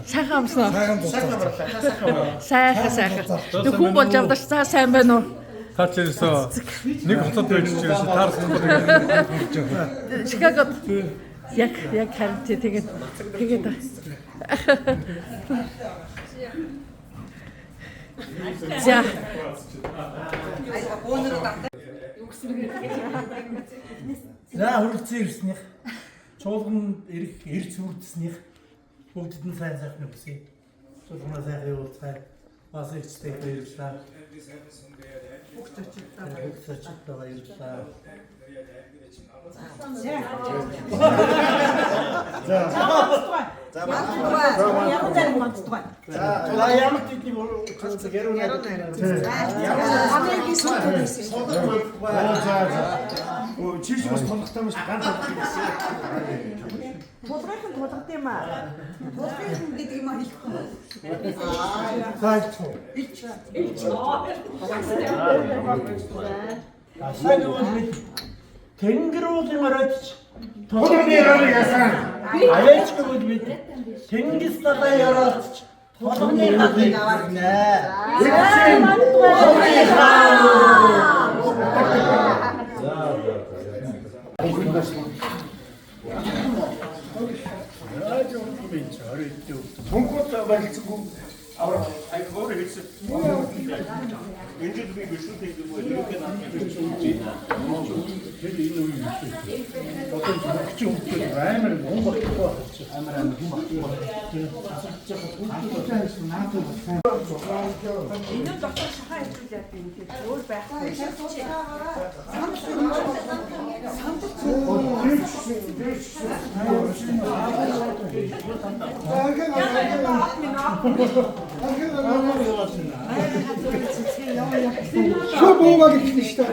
Сайхан амсан уу? Сайхан. Тэг хүн болж явдаа ч за сайн байна уу? Таач ирсэн. Нэг хотод байж ирсэн. Таарсан бол Чикагод яг харин тэгээд за За хүрэлцэн ирснийх чуулган эрх сүрдснийх бүгдэд нь сайн хүсье. Чуулганаа сайн явуулцгаая. Бас ихтэй баярлалаа. Бүгд очиглаа баярлалаа. Ямар тийм үчирдэг яруу. Чиш бас тулгахтай маш ганц болсон. Тулгын тулгад юм аа. Тулгын гэдэг юм аа хэлэхгүй. Тэнгэр уулын оройч тулгын яруу яасан. Алейч гэдэг бид тэнгис талаа яроолч тулгын гадыг аваарнэ. Монголд барилцгүй аваа айгоор хэлсэн. Энд би бишүүтэй юм уу? Юу гэнэ аа. Тэр энэ үе юм. Одоо ч хөгчөө амар монгол болох чи амар юм байна. Энэ доктор шахаа хэлж яах юм те. Өөр байхгүй. Що буває книжка?